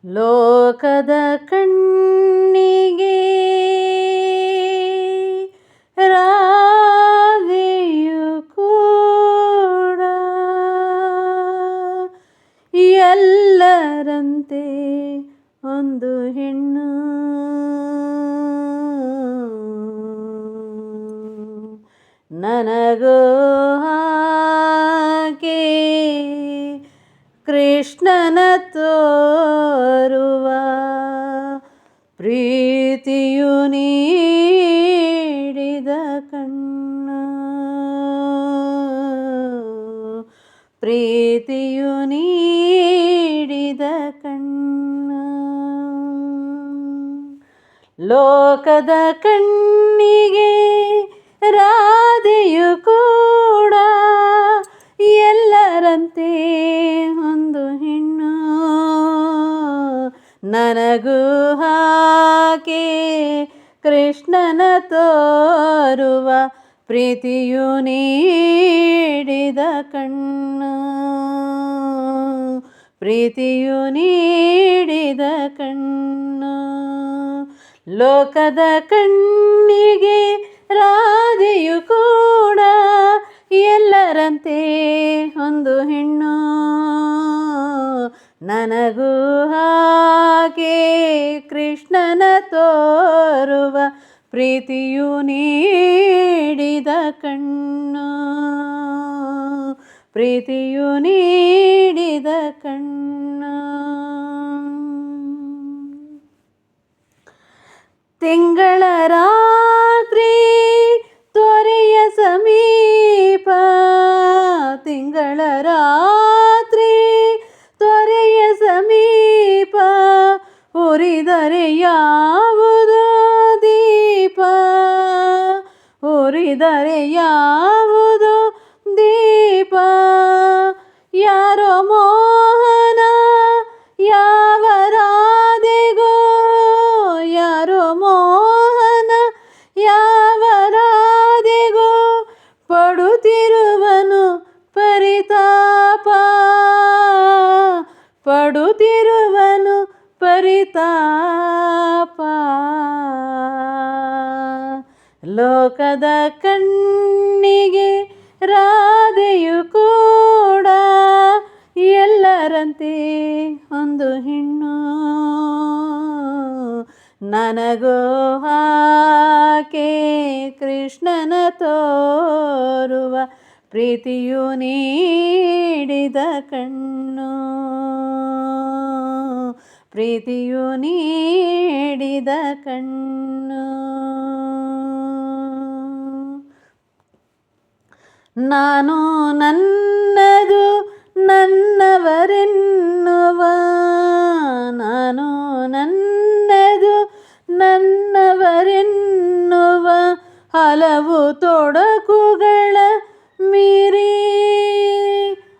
ಲೋಕದ ಕಣ್ಣಿಗೆ ರಾಧೆಯು ಕೂಡ ಎಲ್ಲರಂತೆ ಒಂದು ಹೆಣ್ಣು. ನನಗೂ ಹಾಗೆ ಕೃಷ್ಣನ ತೋರುವ ಪ್ರೀತಿಯು ನೀಡಿದ ಕಣ್ಣು. ಪ್ರೀತಿಯು ನೀಡಿದ ಕಣ್ಣು. ಲೋಕದ ಕಣ್ಣಿಗೆ ರಾಧೆಯು ಕೂಡ ಎಲ್ಲರಂತೆ ಒಂದು ಹೆಣ್ಣು. ನನಗೂ ಹಾಗೆ ಕೃಷ್ಣನ ತೋರುವ ಪ್ರೀತಿಯು ನೀಡಿದ ಕಣ್ಣು. ಪ್ರೀತಿಯು ನೀಡಿದ ಕಣ್ಣು. ಲೋಕದ ಕಣ್ಣಿಗೆ ರಾಧೆಯು ಕೂಡ ಎಲ್ಲರಂತೆ ಒಂದು ಹೆಣ್ಣು. ನನಗೂ ಹಾಗೆ ಕೃಷ್ಣನ ತೋರುವ ಪ್ರೀತಿಯು ನೀಡಿದ ಕಣ್ಣು. ಪ್ರೀತಿಯು ನೀಡಿದ ಕಣ್ಣು. ತಿಂಗಳ ರಾತ್ರಿ ತೊರೆಯ ಸಮೀಪ, ತಿಂಗಳ ರಾತ್ರಿ ತೊರೆಯ ಸಮೀಪ ಉರಿದರೆ ಯಾವುದೋ ದೀಪ. ಉರಿದರೆ ಯಾವುದೋ ದೀಪ. ಯಾರೋ ಮೋಹನ ಯಾವ ರಾಧೆಗೋ, ಯಾರೋ ಮೋಹನ ಯಾವ ರಾಧೆಗೋ ಪಡುತ್ತಿರುವನು ಪರಿತಾಪ. ಪಡುತ್ತಿರುವನು ಪರಿತಾಪ. ಲೋಕದ ಕಣ್ಣಿಗೆ ರಾಧೆಯು ಕೂಡ ಎಲ್ಲರಂತೆ ಒಂದು ಹೆಣ್ಣು. ನನಗೂ ಹಾಗೆ ಕೃಷ್ಣನ ತೋರುವ ಪ್ರೀತಿಯು ನೀಡಿದ ಕಣ್ಣು. ಪ್ರೀತಿಯು ನೀಡಿದ ಕಣ್ಣು. ನಾನು ನನ್ನದು ನನ್ನವರೆನ್ನುವ, ನಾನು ನನ್ನದು ನನ್ನವರೆನ್ನುವ ಹಲವು ತೊಡಕುಗಳ ಮೀರಿ,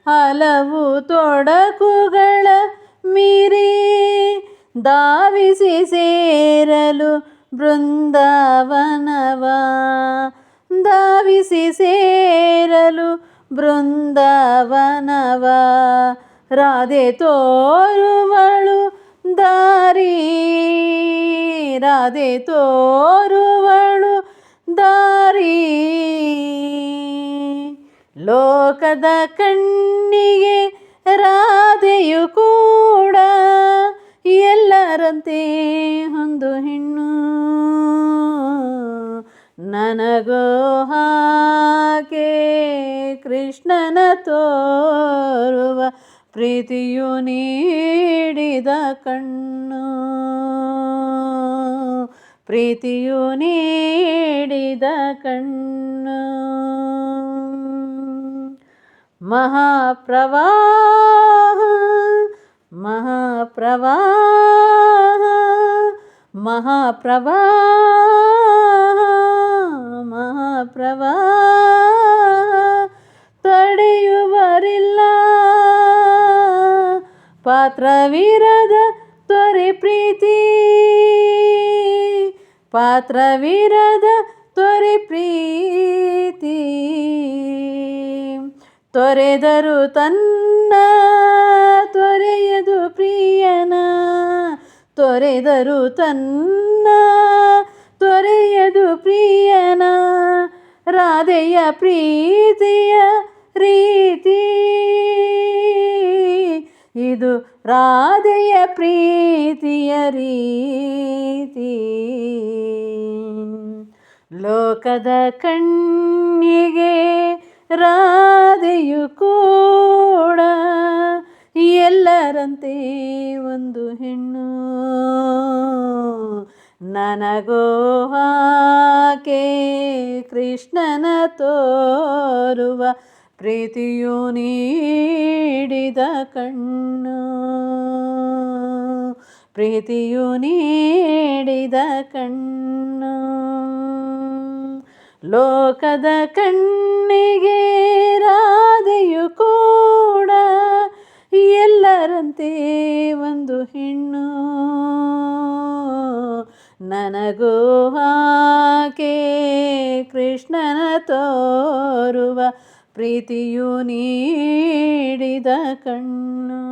ಹಲವು ತೊಡಕುಗಳ ಮೀರಿ ಧಾವಿಸಿ ಸೇರಲು ಬೃಂದಾವನವ. ಧಾವಿಸಿ ಸೇರಲು ಬೃಂದಾವನವ. ರಾಧೆ ತೋರುವಳು ದಾರಿ, ರಾಧೆ ತೋರುವಳು ದಾರಿ. ಲೋಕದ ಕಣ್ಣಿಗೆ ರಾಧೆಯು ಕೂಡ ಎಲ್ಲರಂತೆ ಒಂದು ಹೆಣ್ಣು. ನನಗೂ ಹಾಗೆ ಕೃಷ್ಣನ ತೋರುವ ಪ್ರೀತಿಯು ನೀಡಿದ ಕಣ್ಣು. ಪ್ರೀತಿಯು ನೀಡಿದ ಕಣ್ಣು. ಮಹಾಪ್ರವಾಹ ಮಹಾಪ್ರವಾಹ ಮಹಾಪ್ರವಾಹ ಮಹಾಪ್ರವಾಹ ತಡೆಯುವರಿಲ್ಲ. ಪಾತ್ರವಿರದ ತೊರೆ ಪ್ರೀತಿ, ಪಾತ್ರವಿರದ ತೊರೆ ಪ್ರೀತಿ. ತೊರೆದರು ತನ್ನ ತೊರೆಯದು ಪ್ರಿಯನ. ತೊರೆದರು ತನ್ನ ತೊರೆಯದು ಪ್ರಿಯನ ರಾಧೆಯ ಪ್ರೀತಿಯ ರೀತಿ. ಇದು ರಾಧೆಯ ಪ್ರೀತಿಯ ರೀತಿ. ಲೋಕದ ಕಣ್ಣಿಗೆ ರಾಧೆಯು ಕೂಡ ಎಲ್ಲರಂತೆ ಒಂದು ಹೆಣ್ಣು. ನನಗೋ ಆಕೆ ಕೃಷ್ಣನ ತೋರುವ ಪ್ರೀತಿಯು ನೀಡಿದ ಕಣ್ಣು. ಪ್ರೀತಿಯು ನೀಡಿದ ಕಣ್ಣು. ಲೋಕದ ಕಣ್ಣಿಗೆ ರಾಧೆಯು ಕೂಡ ಎಲ್ಲರಂತೆ ಒಂದು ಹೆಣ್ಣು. ನನಗೂ ಆಕೆ ಕೃಷ್ಣನ ತೋರುವ ಪ್ರೀತಿಯು ನೀಡಿದ ಕಣ್ಣು.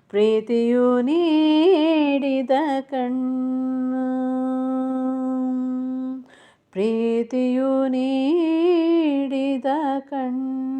ಪ್ರೀತಿಯು ನೀಡಿದ ಕಣ್ಣು. ಪ್ರೀತಿಯು ನೀಡಿದ ಕಣ್ಣು.